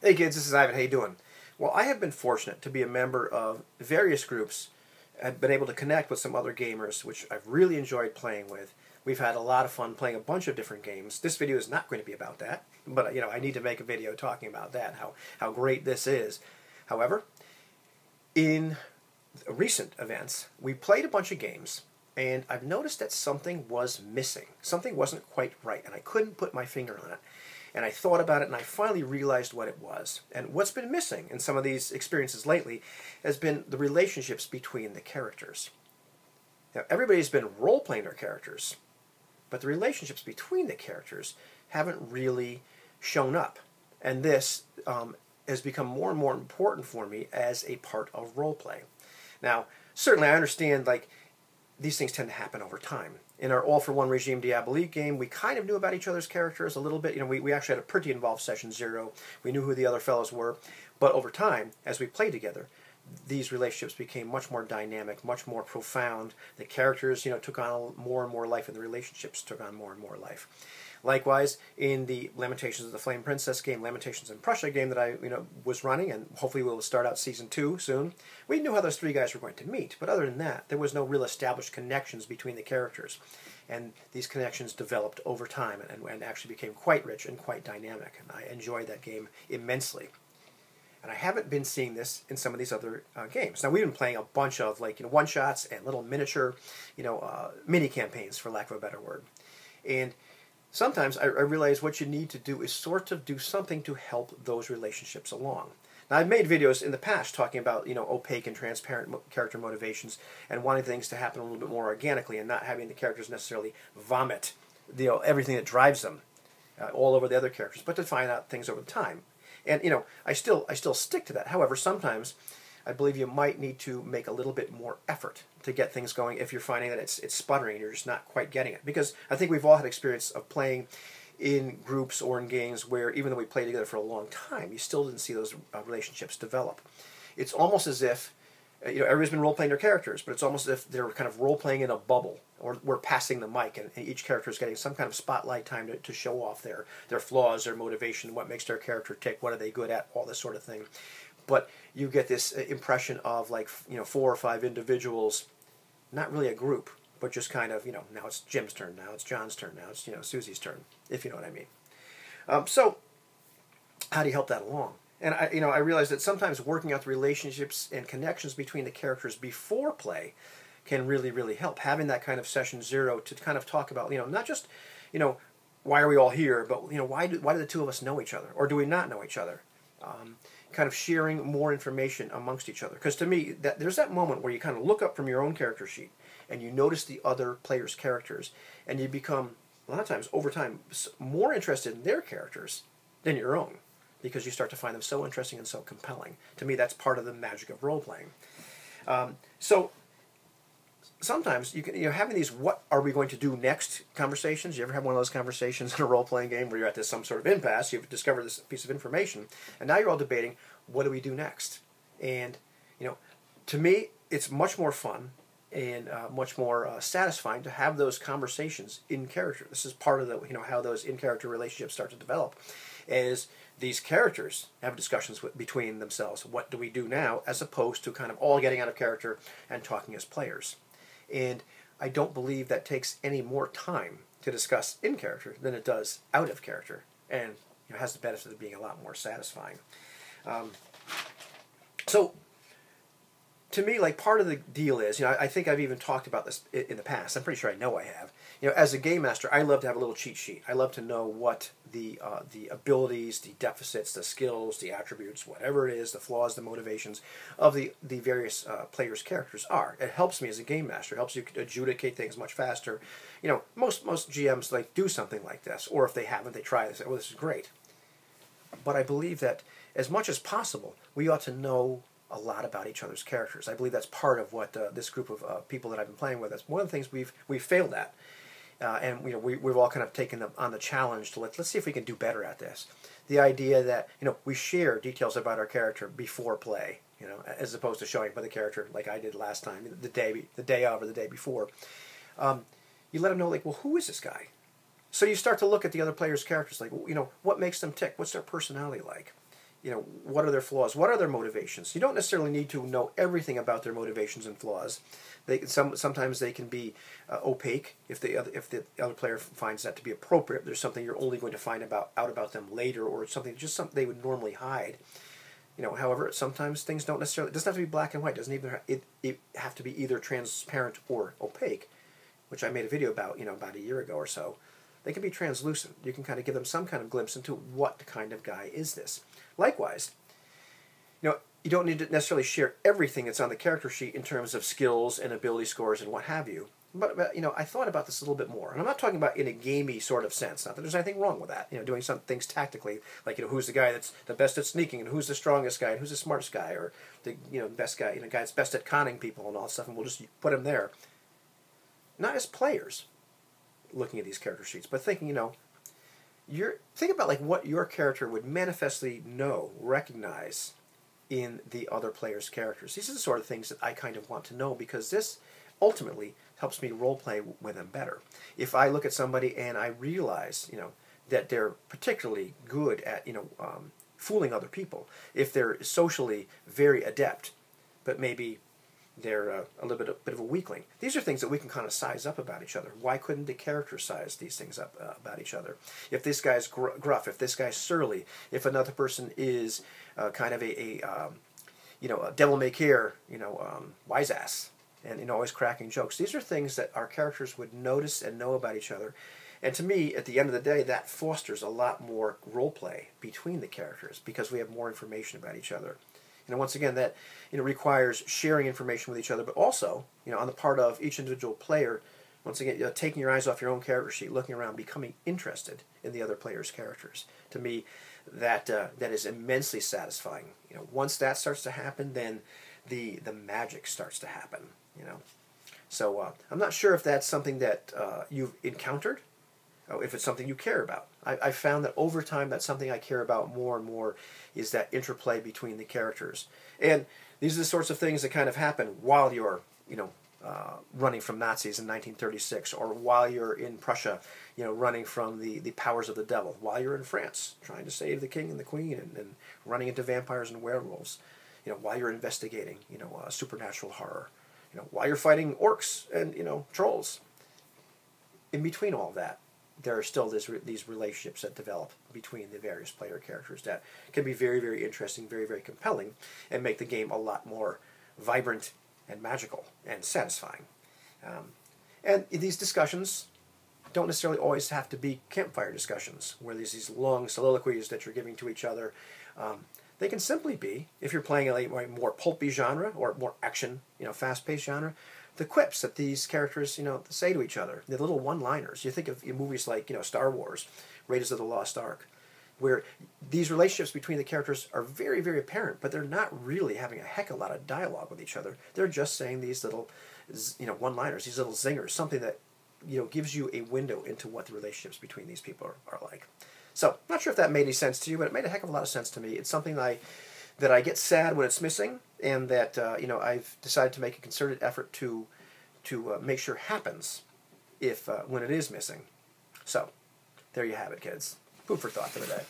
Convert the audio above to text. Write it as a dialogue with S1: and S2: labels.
S1: Hey kids, this is Ivan. How you doing? Well, I have been fortunate to be a member of various groups. I've been able to connect with some other gamers, which I've really enjoyed playing with. We've had a lot of fun playing a bunch of different games. This video is not going to be about that, but I need to make a video talking about that, how great this is. However, in recent events, we played a bunch of games, and I've noticed that something was missing. Something wasn't quite right, and I couldn't put my finger on it. And I thought about it, and I finally realized what it was. And what's been missing in some of these experiences lately has been the relationships between the characters. Now, everybody's been role-playing their characters, but the relationships between the characters haven't really shown up. And this has become more and more important for me as a part of roleplay. Now, certainly I understand, these things tend to happen over time. In our all-for-one regime Diabolique game, we kind of knew about each other's characters a little bit. We actually had a pretty involved session 0. We knew who the other fellows were. But over time, as we played together, these relationships became much more dynamic, much more profound. The characters, took on more and more life, and the relationships took on more and more life. Likewise, in the Lamentations of the Flame Princess game, Lamentations in Prussia game that I was running, and hopefully we'll start out Season 2 soon, we knew how those three guys were going to meet. But other than that, there was no real established connections between the characters. And these connections developed over time and actually became quite rich and quite dynamic. And I enjoyed that game immensely. And I haven't been seeing this in some of these other games. Now, we've been playing a bunch of one-shots and little miniature, mini campaigns, for lack of a better word. And sometimes I realize what you need to do is sort of do something to help those relationships along. Now, I've made videos in the past talking about opaque and transparent character motivations and wanting things to happen a little bit more organically and not having the characters necessarily vomit everything that drives them all over the other characters, but to find out things over time. And I still stick to that. However, sometimes I believe you might need to make a little bit more effort to get things going if you're finding that it's sputtering and you're just not quite getting it. Because I think we've all had experience of playing in groups or in games where even though we played together for a long time, you still didn't see those relationships develop. It's almost as if everybody's been role-playing their characters, but it's almost as if they're kind of role-playing in a bubble, or we're passing the mic, and each character is getting some kind of spotlight time to show off their flaws, their motivation, what makes their character tick, what are they good at, all this sort of thing. But you get this impression of 4 or 5 individuals, not really a group, but just kind of, now it's Jim's turn, now it's John's turn, now it's, Susie's turn, if you know what I mean. So, how do you help that along? And I realize that sometimes working out the relationships and connections between the characters before play can really, really help. Having that kind of session 0 to kind of talk about, not just, why are we all here, but, why do the two of us know each other, or do we not know each other? Kind of sharing more information amongst each other. Because to me, there's that moment where you kind of look up from your own character sheet and you notice the other players' characters, and you become, a lot of times, over time, more interested in their characters than your own, because you start to find them so interesting and so compelling. To me, that's part of the magic of role-playing. So sometimes you're having these "what are we going to do next" conversations. You ever have one of those conversations in a role-playing game where you're at some sort of impasse, you've discovered this piece of information, and now you're all debating, what do we do next? And to me, it's much more fun and much more satisfying to have those conversations in character. This is part of how those in-character relationships start to develop, is these characters have discussions between themselves. What do we do now? As opposed to kind of all getting out of character and talking as players. And I don't believe that takes any more time to discuss in character than it does out of character, and has the benefit of being a lot more satisfying. So, to me, part of the deal is, I think I've even talked about this in the past. I'm pretty sure I know I have. As a game master, I love to have a little cheat sheet. I love to know what the abilities, the deficits, the skills, the attributes, whatever it is, the flaws, the motivations of the various players' characters are. It helps me as a game master. It helps you adjudicate things much faster. Most GMs do something like this, or if they haven't, they try this. Oh, this is great. But I believe that as much as possible, we ought to know a lot about each other's characters. I believe that's part of what this group of people that I've been playing with, that's one of the things we've failed at. And we've all kind of taken on the challenge to let's see if we can do better at this. The idea that we share details about our character before play, as opposed to showing up with the character like I did last time, the day of or the day before. You let them know well, who is this guy? So you start to look at the other players' characters, what makes them tick? What's their personality like? You know, what are their flaws? What are their motivations? You don't necessarily need to know everything about their motivations and flaws. Sometimes they can be opaque if the other player finds that to be appropriate. There's something you're only going to find out about them later, or something they would normally hide. You know, however, sometimes things don't necessarily. It doesn't have to be black and white. It doesn't even it have to be either transparent or opaque, which I made a video about about a year ago or so. They can be translucent. You can kind of give them some kind of glimpse into what kind of guy is this. Likewise, you don't need to necessarily share everything that's on the character sheet in terms of skills and ability scores and what have you. But I thought about this a little bit more, and I'm not talking about in a gamey sort of sense. Not that there's anything wrong with that. Doing some things tactically, like who's the guy that's the best at sneaking, and who's the strongest guy, and who's the smartest guy, or the best guy, guy that's best at conning people and all that stuff, and we'll just put him there. Not as players, looking at these character sheets, but thinking, think about like what your character would manifestly recognize in the other players' characters. These are the sort of things that I kind of want to know, because this ultimately helps me role play with them better. If I look at somebody and I realize, that they're particularly good at, fooling other people, if they're socially very adept, but maybe they're a little bit of a weakling. These are things that we can kind of size up about each other. Why couldn't the character size these things up about each other? If this guy's gruff, if this guy's surly, if another person is kind of a devil-may-care, wise ass, and always cracking jokes. These are things that our characters would notice and know about each other. And to me, at the end of the day, that fosters a lot more role play between the characters, because we have more information about each other. Once again, that requires sharing information with each other, but also, on the part of each individual player, once again, taking your eyes off your own character sheet, looking around, becoming interested in the other player's characters. To me, that is immensely satisfying. Once that starts to happen, then the magic starts to happen. So I'm not sure if that's something that you've encountered, or if it's something you care about. I've found that over time, that's something I care about more and more, is that interplay between the characters. And these are the sorts of things that kind of happen while you're, running from Nazis in 1936, or while you're in Prussia, running from the powers of the devil, while you're in France, trying to save the king and the queen, and running into vampires and werewolves, while you're investigating, supernatural horror, while you're fighting orcs and, trolls. In between all that, there are still these relationships that develop between the various player characters that can be very, very interesting, very, very compelling, and make the game a lot more vibrant and magical and satisfying. And these discussions don't necessarily always have to be campfire discussions, where there's these long soliloquies that you're giving to each other. They can simply be, if you're playing a more pulpy genre, or more action, fast-paced genre, the quips that these characters, say to each other, the little one-liners. You think of movies like, Star Wars, Raiders of the Lost Ark, where these relationships between the characters are very, very apparent, but they're not really having a heck of a lot of dialogue with each other. They're just saying these little, one-liners, these little zingers, something that, gives you a window into what the relationships between these people are like. So, not sure if that made any sense to you, but it made a heck of a lot of sense to me. It's something that I get sad when it's missing, and that I've decided to make a concerted effort to make sure happens when it is missing. So, there you have it, kids. Food for thought for the day.